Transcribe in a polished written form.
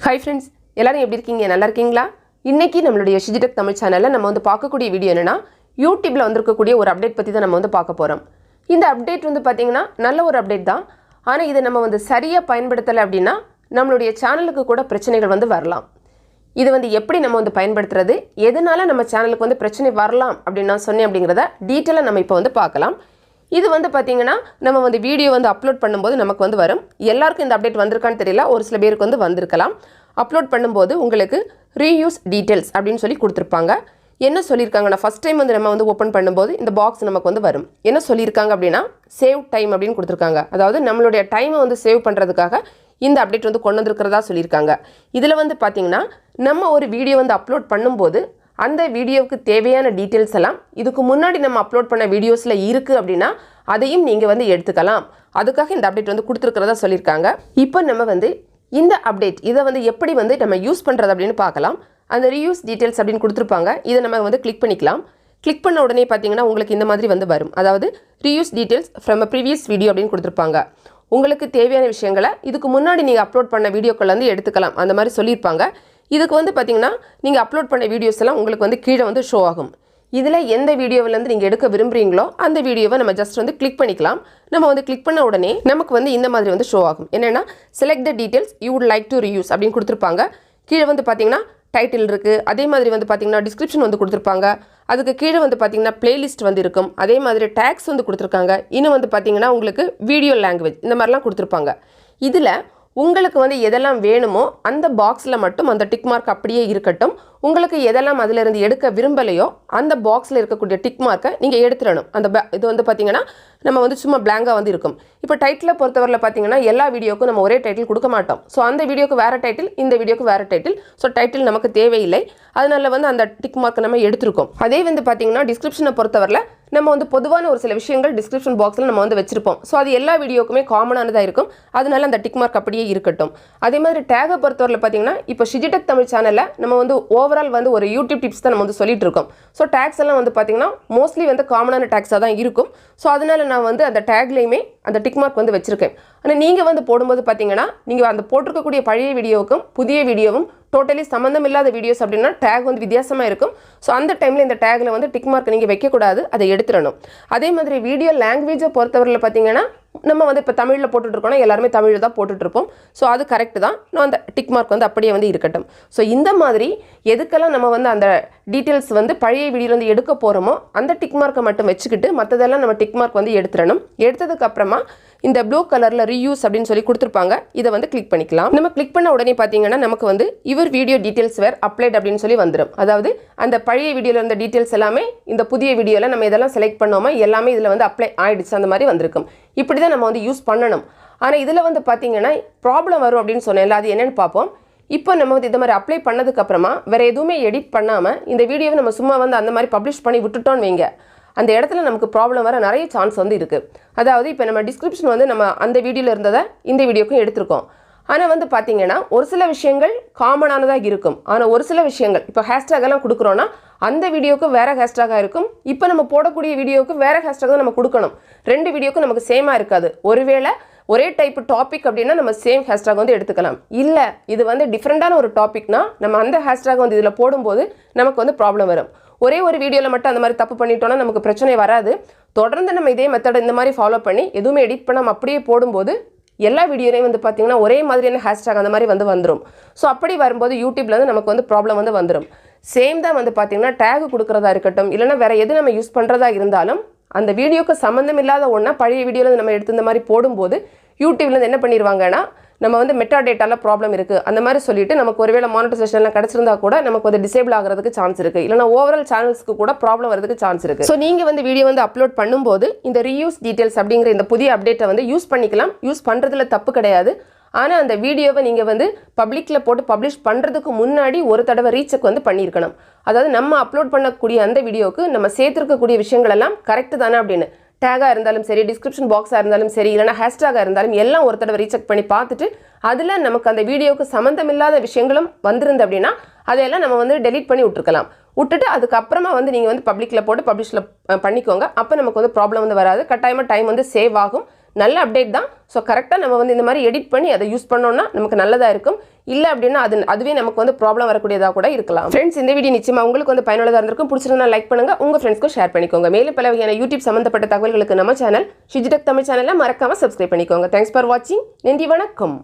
Hi friends, எல்லாரும் எப்படி இருக்கீங்க? நல்லா இருக்கீங்களா? இன்னைக்கு நம்மளுடைய Shiji தமிழ் சேனல்ல நம்ம வந்து பார்க்கக்கூடிய வீடியோ என்னன்னா YouTubeல வந்திருக்கக்கூடிய ஒரு அப்டேட் பத்தி தான் நம்ம வந்து பார்க்க போறோம். இந்த அப்டேட் வந்து பாத்தீங்கன்னா நல்ல ஒரு அப்டேட் தான். ஆனா இத நம்ம வந்து சரியா பயன்படுத்தல அப்படினா நம்மளுடைய சேனலுக்கு கூட பிரச்சனைகள் வந்து வரலாம். இது வந்து எப்படி நம்ம வந்து பயன்படுத்துறது? எதனால நம்ம சேனலுக்கு வந்து பிரச்சனை வரலாம் அப்படி நான் சொன்னேன் அப்படிங்கறத டீடைலா நம்ம இப்போ வந்து பார்க்கலாம். இது வந்து பாத்தீங்கன்னா நம்ம வந்து வீடியோ வந்து அப்லோட் பண்ணும்போது நமக்கு வந்து வரும். எல்லாருக்கும் இந்த அப்டேட் வந்திருக்கான்னு தெரியல. ஒரு சில பேருக்கு வந்து வந்திருக்கலாம். அப்லோட் பண்ணும்போது உங்களுக்கு ரீயூஸ் டீடைல்ஸ் அப்படினு சொல்லி கொடுத்திருப்பாங்க. என்ன சொல்லிருக்காங்கன்னா ஃபர்ஸ்ட் டைம் வந்து நம்ம வந்து ஓபன் பண்ணும்போது இந்த பாக்ஸ் நமக்கு வந்து வரும். என்ன சொல்லிருக்காங்க அப்படினா சேவ் டைம் அப்படினு கொடுத்திருக்காங்க. அதாவது நம்மளுடைய டைமை வந்து சேவ் பண்றதுக்காக இந்த அப்டேட் வந்து கொண்டு வந்திருக்கிறதா சொல்லிருக்காங்க. இதுல வந்து பாத்தீங்கன்னா நம்ம ஒரு வீடியோ வந்து அப்லோட் பண்ணும்போது அந்த வீடியோவுக்கு தேவையான டீடைல்ஸ் எல்லாம் இதுக்கு முன்னாடி நம்ம அப்லோட் பண்ண வீடியோஸ்ல இருக்கு அப்படினா அதையும் நீங்க வந்து எடுத்துக்கலாம். அதுக்காக இந்த அப்டேட் வந்து கொடுத்திருக்கிறதா சொல்லிருக்காங்க. இப்போ நம்ம வந்து இந்த அப்டேட் இத வந்து எப்படி வந்து நம்ம யூஸ் பண்றது அப்படினு பார்க்கலாம். அந்த ரீயூஸ் டீடைல்ஸ் அப்படினு கொடுத்திருப்பாங்க. இத நம்ம வந்து கிளிக் பண்ணிக்கலாம். கிளிக் பண்ண உடனே பாத்தீங்கன்னா உங்களுக்கு இந்த மாதிரி வந்து வரும். அதாவது reuse details from a previous video அப்படினு கொடுத்திருப்பாங்க. உங்களுக்கு தேவையான விஷயங்களை இதுக்கு முன்னாடி நீங்க அப்லோட் பண்ண வீடியோக்குள்ள இருந்து எடுத்துக்கலாம். அந்த மாதிரி சொல்லிருப்பாங்க. இதுக்கு வந்து பாத்தீங்கன்னா நீங்க அப்லோட் பண்ண வீடியோஸ் எல்லாம் உங்களுக்கு வந்து கீழ வந்து ஷோ ஆகும். இதுல எந்த வீடியோவில இருந்து நீங்க எடுக்க விரும்புறீங்களோ அந்த வீடியோவை நம்ம ஜஸ்ட் வந்து கிளிக் பண்ணிக்கலாம். நம்ம வந்து கிளிக் பண்ண உடனே நமக்கு வந்து இந்த மாதிரி வந்து ஷோ ஆகும். என்னன்னா select the details you would like to reuse அப்படினு கொடுத்திருப்பாங்க. கீழ வந்து பாத்தீங்கன்னா டைட்டில் இருக்கு. அதே மாதிரி வந்து பாத்தீங்கன்னா டிஸ்கிரிப்ஷன் வந்து கொடுத்திருப்பாங்க. அதுக்கு கீழ வந்து பாத்தீங்கன்னா பிளேலிஸ்ட் வந்து இருக்கும். அதே மாதிரி டாக்ஸ் வந்து கொடுத்திருக்காங்க. இன்னும் வந்து பாத்தீங்கன்னா உங்களுக்கு வீடியோ லாங்குவேஜ் இந்த மாதிரிலாம் கொடுத்திருப்பாங்க. இதுல உங்களுக்கு வந்து எதெல்லாம் வேணுமோ அந்த பாக்ஸ்ல மட்டும் அந்த டிக் மார்க் அப்படியே இருக்கட்டும். உங்களுக்கு எதெல்லாம் அதில இருந்து எடுக்க விரும்பலையோ அந்த பாக்ஸ்ல இருக்கக்கூடிய டிக் மார்க்கை நீங்க எடுத்துறணும். அந்த இது வந்து பாத்தீங்கன்னா நம்ம வந்து சும்மா blank-ஆ வந்து இருக்கும். இப்போ டைட்டிலை பொறுத்தவரையில பாத்தீங்கன்னா எல்லா வீடியோக்கும் நம்ம ஒரே டைட்டில் கொடுக்க மாட்டோம். சோ அந்த வீடியோக்கு வேற டைட்டில், இந்த வீடியோக்கு வேற டைட்டில். சோ டைட்டில் நமக்கு தேவையில்லை. அதனால வந்து அந்த டிக் மார்க் நம்ம எடுத்துறோம். அதே வந்து பாத்தீங்கன்னா டிஸ்கிரிப்ஷனை பொறுத்தவரையில நம்ம வந்து பொதுவான ஒரு சில விஷயங்கள் டிஸ்கிரிப்ஷன் பாக்ஸ்ல நம்ம வந்து வச்சிருப்போம். சோ அது எல்லா வீடியோக்குமே காமனானதா இருக்கும். அதனால அந்த டிக் மார்க் அப்படியே இருக்கட்டும். அதே மாதிரி டேகை பொறுத்தவரையில பாத்தீங்கன்னா இப்போ Shiji தமிழ் சேனல்ல நம்ம வந்து ஓவரால் வந்து ஒரு யூடியூப் டிப்ஸ் தான் நம்ம வந்து சொல்லிட்டு இருக்கோம். சோ டாக்ஸ் எல்லாம் வந்து பாத்தீங்கன்னா மோஸ்ட்லி வந்து காமனான டாக்ஸா தான் இருக்கும். சோ அதனால நான் வந்து அந்த டாக்லயுமே அந்த டிக் மார்க் வந்து வச்சிருக்கேன். ஆனா நீங்க வந்து போடும்போது பாத்தீங்கன்னா நீங்க அந்த போட்டுக்க கூடிய பழைய வீடியோவுக்கும் புதிய வீடியோவும் டோட்டலி சம்பந்தம் இல்லாத வீடியோஸ் அப்படினா டாக் வந்து வித்தியாசமா இருக்கும். சோ அந்த டைம்ல இந்த டாக்ல வந்து டிக் மார்க் நீங்க வைக்க கூடாது. அதை எடுத்துறணும். அதே மாதிரி வீடியோ லாங்குவேஜை பொறுத்தவரையில பாத்தீங்கன்னா நம்ம வந்து இப்ப தமிழ்ல போட்டுட்டு இருக்கோம்னா எல்லாரும் தமிழ்ல தான் போட்டுட்டு இருப்போம். சோ அது கரெக்ட் தான். நான் அந்த டிக் மார்க் வந்து அப்படியே வந்து இருக்கட்டும். சோ இந்த மாதிரி எதுக்கெல்லாம் நம்ம வந்து அந்த டீடைல்ஸ் வந்து பழைய வீடியோல இருந்து எடுக்க போறோமோ அந்த டிக் மார்க்கை மட்டும் வெச்சிட்டு மத்ததெல்லாம் நம்ம டிக் மார்க் வந்து எடுத்துறணும். எடுத்ததுக்கு அப்புறமா இந்த ப்ளூ கலர்ல ரீயூஸ் அப்படினு சொல்லி கொடுத்திருப்பாங்க. இத வந்து கிளிக் பண்ணிக்கலாம். நம்ம கிளிக் பண்ண உடனே பாத்தீங்கன்னா நமக்கு வந்து your video details where applied அப்படினு சொல்லி வந்துரும். அதாவது அந்த பழைய வீடியோல இருந்த டீடைல்ஸ் எல்லாமே இந்த புதிய வீடியோல நம்ம இதெல்லாம் செலக்ட் பண்ணோமா எல்லாமே இதுல வந்து அப்ளை ஆயிடுச்சு அந்த மாதிரி வந்திருக்கும். இப்படி தான் நம்ம வந்து யூஸ் பண்ணணும். ஆனா இதுல வந்து பாத்தீங்கன்னா ப்ராப்ளம் வரும் அப்படினு சொன்னேன்ல அது என்னன்னு பாப்போம். இப்போ நம்ம வந்து இந்த மாதிரி அப்ளை பண்ணதுக்கு அப்புறமா வேற எதுவுமே எடிட் பண்ணாம இந்த வீடியோவை நம்ம சும்மா வந்து அந்த மாதிரி பப்ளிஷ் பண்ணி விட்டுட்டோம்னு வைங்க. அந்த இடத்துல நமக்கு ப்ராப்ளம் வர நிறைய சான்ஸ் வந்து இருக்கு. அதாவது இப்போ நம்ம டிஸ்கிரிப்ஷன் வந்து நம்ம அந்த வீடியோல இருந்ததை இந்த வீடியோக்கும் எடுத்துருக்கோம். ஆனா வந்து பாத்தீங்கன்னா ஒரு சில விஷயங்கள் காமனானதா இருக்கும். ஆனா ஒரு சில விஷயங்கள் இப்போ ஹேஷ்டேக் எல்லாம் கொடுக்கறோம்னா அந்த வீடியோக்கு வேற ஹேஷ்டேகா இருக்கும். இப்போ நம்ம போடக்கூடிய வீடியோக்கு வேற ஹேஷ்டேக் தான் நம்ம கொடுக்கணும். ரெண்டு வீடியோக்கு நமக்கு சேமா இருக்காது. ஒருவேளை ஒரே டைப் டாபிக் அப்படினா நம்ம சேம் ஹேஷ்டேக் வந்து எடுத்துக்கலாம். இல்ல இது வந்து டிஃபரண்டான ஒரு டாபிக்னா நம்ம அந்த ஹேஷ்டேக் வந்து இதுல போடும்போது நமக்கு வந்து ப்ராப்ளம் வரும். ஒரே ஒரு வீடியோல மட்டும் அந்த மாதிரி தப்பு பண்ணிட்டோம்னா நமக்கு பிரச்சனை வராது. தொடர்ந்து நம்ம இதே மெத்தட் இந்த மாதிரி ஃபாலோ பண்ணி எதுவுமே எடிட் பண்ணாம அப்படியே போடும்போது எல்லா வீடியோலயும் வந்து பாத்தீங்கன்னா ஒரே மாதிரியான ஹேஷ்டேக் அந்த மாதிரி வந்து வந்துரும். சோ அப்படி வரும்போது யூடியூப்ல இருந்து நமக்கு வந்து ப்ராப்ளம் வந்து வந்துரும். சேம் தான் வந்து பாத்தீங்கன்னா டாக் கொடுக்கறதா இருக்கட்டும் இல்லனா வேற எது நம்ம யூஸ் பண்றதா இருந்தாலும் அந்த வீடியோக்கு சம்பந்தம் இல்லாத ஒண்ணா பழைய வீடியோல நம்ம எடுத்து இந்த மாதிரி போடும்போது யூடியூப்ல இருந்து என்ன பண்ணிடுவாங்கன்னா நம்ம வந்து மெட்டா டேட்டால ப்ராப்ளம் இருக்கு அந்த மாதிரி சொல்லிட்டு நமக்கு ஒருவேளை மானிட்டைசேஷன் எல்லாம் கிடைச்சிருந்தா கூட நமக்கு வந்து டிசேபிள் ஆகிறதுக்கு சான்ஸ் இருக்கு. இல்லனா ஓவரால் சேனல்ஸ்க்கு கூட ப்ராப்ளம் வரதுக்கு சான்ஸ் இருக்கு. சோ நீங்க வந்து வீடியோ வந்து அப்லோட் பண்ணும்போது இந்த ரீயூஸ் டீடைல்ஸ் அப்படிங்கற இந்த புதிய அப்டேட்டை வந்து யூஸ் பண்ணிக்கலாம். யூஸ் பண்றதுல தப்பு கிடையாது. ஆனா அந்த வீடியோவை நீங்க வந்து பப்ளிக்ல போட்டு பப்ளிஷ் பண்றதுக்கு முன்னாடி ஒரு தடவை ரீசெக் வந்து பண்ணியிருக்கணும். அதாவது நம்ம அப்லோட் பண்ணக்கூடிய அந்த வீடியோக்கு நம்ம சேர்த்திருக்க கூடிய விஷயங்கள் எல்லாம் கரெக்ட் தானே அப்படின்னு டேகா இருந்தாலும் சரி டிஸ்கிரிப்ஷன் பாக்ஸா இருந்தாலும் சரி இல்லனா ஹேஷ்டேகா இருந்தாலும் எல்லாம் ஒரு தடவை ரீசெக் பண்ணி பார்த்துட்டு அதுல நமக்கு அந்த வீடியோக்கு சம்பந்தமில்லாத விஷயங்களும் வந்திருந்து அப்படினா அதெல்லாம் நம்ம வந்து delete பண்ணி விட்டுறலாம். விட்டுட்டு அதுக்கு அப்புறமா வந்து நீங்க வந்து பப்ளிக்ல போட்டு பப்ளிஷ்ல பண்ணிக்கோங்க. அப்ப நமக்கு வந்து ப்ராப்ளம் வந்து வராது. கட்டாயமா டைம் வந்து சேவ் ஆகும். நல்ல அப்டேட் தான். ஸோ கரெக்டாக நம்ம வந்து இந்த மாதிரி எடிட் பண்ணி அதை யூஸ் பண்ணோம்னா நமக்கு நல்லதாக இருக்கும். இல்லை அப்படின்னா அதுவே நமக்கு வந்து ப்ராப்ளம் வரக்கூடியதாக கூட இருக்கலாம். ஃப்ரெண்ட்ஸ், இந்த வீடியோ நிச்சயமாக உங்களுக்கு வந்து பயனுள்ளதாக இருந்திருக்கும். பிடிச்சிருந்தா லைக் பண்ணுங்கள், உங்கள் ஃப்ரெண்ட்ஸ்க்கும் ஷேர் பண்ணிக்கோங்க. மேலும் பல வகையான யூடியூப் சம்மந்தப்பட்ட தகவல்களுக்கு நம்ம சேனல் ஷிஜி டெக் தமிழ் சேனலை மறக்காமல் சப்ஸ்கிரைப் பண்ணிக்கோங்க. தேங்க்ஸ் ஃபார் வாட்சிங். நன்றி, வணக்கம்.